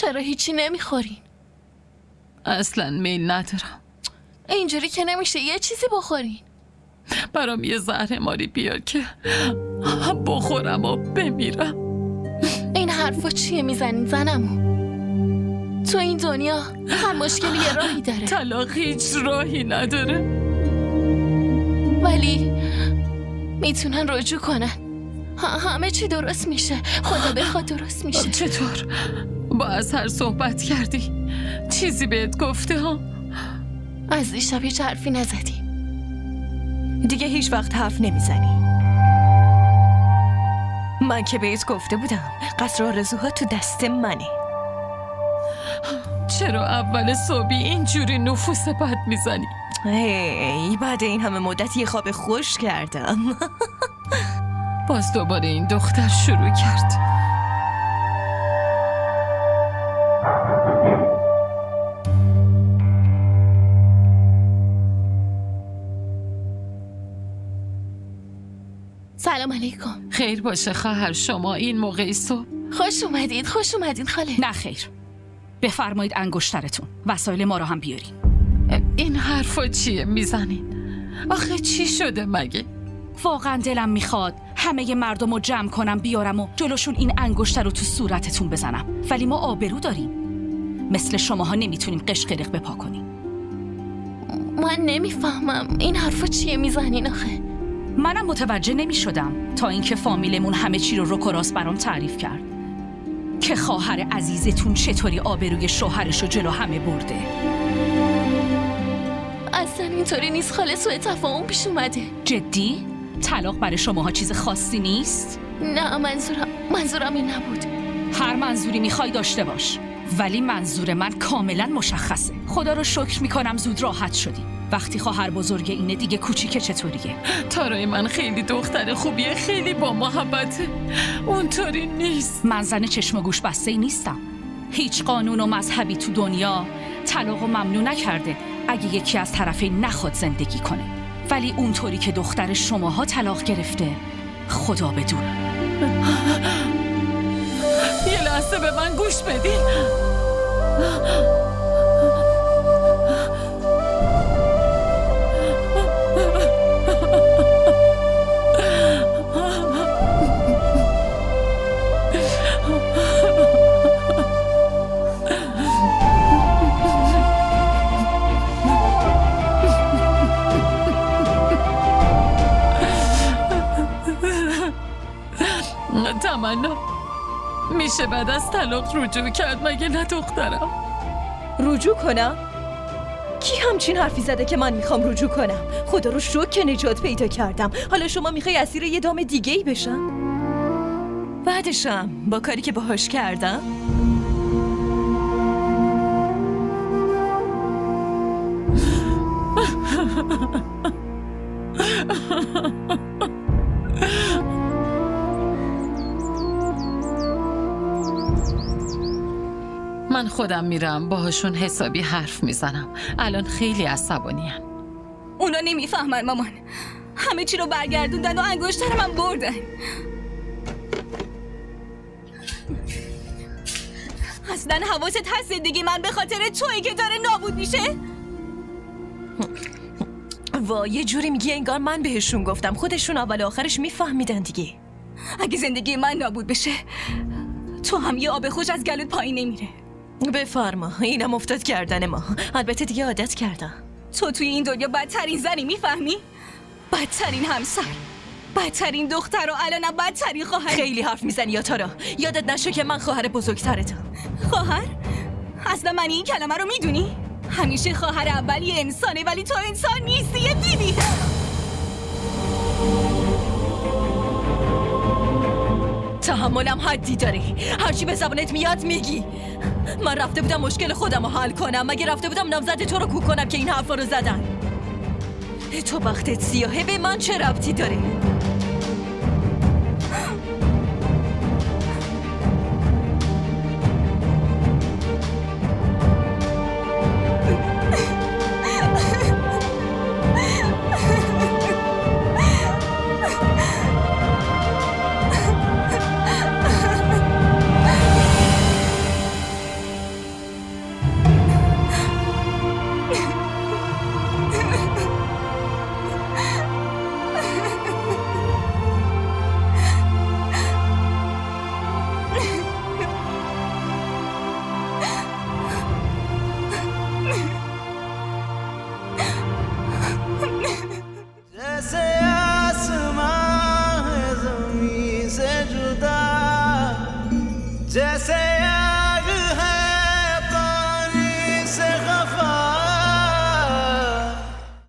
چرا هیچی نمیخورین؟ اصلا میل ندارم. اینجوری که نمیشه، یه چیزی بخورین. برام یه زهر ماری بیار که بخورم و بمیرم. این حرفا چیه میزنین زنمو؟ تو این دنیا هر مشکلی یه راهی داره. طلاق هیچ راهی نداره. ولی میتونن رجوع کنن. همه چی درست میشه. خدا بخواد درست میشه. چطور؟ با اظهر صحبت کردی؟ چیزی بهت گفته ها؟ از دیشب هیچ حرفی نزدی. دیگه هیچ وقت حرف نمیزنی. من که بهت گفته بودم قصر آرزوها تو دست منه. چرا اول صبحی اینجوری نفوس بد میزنی؟ هی بعد این همه مدت یه خواب خوش کردم. باز دوباره این دختر شروع کرد. سلام علیکم. خیر باشه خواهر، شما این موقعی صبح؟ خوش اومدید خاله. نه خیر، بفرمایید انگشترتون، وسایل ما رو هم بیارین. این حرفا چیه میزنین؟ آخه چی شده مگه؟ واقعا دلم میخواد همه مردم رو جمع کنم بیارم و جلوشون این انگشتر رو تو صورتتون بزنم، ولی ما آبرو داریم. مثل شماها نمیتونیم قشقرق بپا کنیم. من نمیفهمم این حرفا چیه میزنین آخه؟ منم متوجه نمیشدم تا اینکه فامیلمون همه چی رو رک و راست برام تعریف کرد که خواهر عزیزتون چطوری آبروی شوهرش رو جلو همه برده. اصلا اینطوری نیست خاله، سوء تفاهم پیش اومده. جدی؟ طلاق برای شماها چیز خاصی نیست؟ نه منظورم این نبود. هر منظوری میخوای داشته باش، ولی منظور من کاملا مشخصه. خدا رو شکر میکنم زود راحت شدی. وقتی خواهر بزرگ اینه دیگه کوچیکه چطوریه؟ تارای من خیلی دختر خوبیه، خیلی با محبته. اونطوری نیست. من زن چشم و گوش بسته ای نیستم. هیچ قانون و مذهبی تو دنیا طلاق ممنوع نکرده اگه یکی از طرفین نخواد زندگی کنه. ولی اونطوری که دختر شماها طلاق گرفته، خدا بدون. یه لحظه به من گوش بدین. تمنا میشه بعد از طلاق رجوع کرد مگه نه دخترم؟ رجوع کنم؟ کی همچین حرفی زده که من میخوام رجوع کنم؟ خدا رو شکر که نجات پیدا کردم. حالا شما میخوای اسیر یه دام دیگه ای بشم؟ بعدشم با کاری که باهاش کردم؟ من خودم میرم باهاشون حسابی حرف میزنم. الان خیلی عصبانی‌ان. اونا نمیفهمن مامان. همه چی رو برگردوندن و انگشتر من بردن. اصلا حواست هست زندگی من به خاطر تویی که داره نابود میشه؟ وای یه جوری میگی انگار من بهشون گفتم. خودشون اول آخرش میفهمیدن دیگه. اگه زندگی من نابود بشه تو هم یه آب خوش از گلوت پایین نمیره. بفرما، اینم افتاد کردن ما. البته دیگه عادت کردم. تو توی این دنیا بدترین زنی، میفهمی؟ بدترین همسر، بدترین دختر و الانم بدترین خواهر. خیلی حرف میزنی یا تارا. یادت نشه که من خواهر بزرگترتم. خواهر؟ اصلا معنی این کلمه رو میدونی؟ همیشه خواهر اول یه انسانه ولی تو انسان نیستی، یه دیوی. تحملم حدی داره. هرچی به زبانت میاد میگی. من رفته بودم مشکل خودم رو حل کنم. مگه رفته بودم نامزد تو رو کو کنم که این حرفا رو زدن؟ تو بختت سیاهه، به من چه ربطی داره؟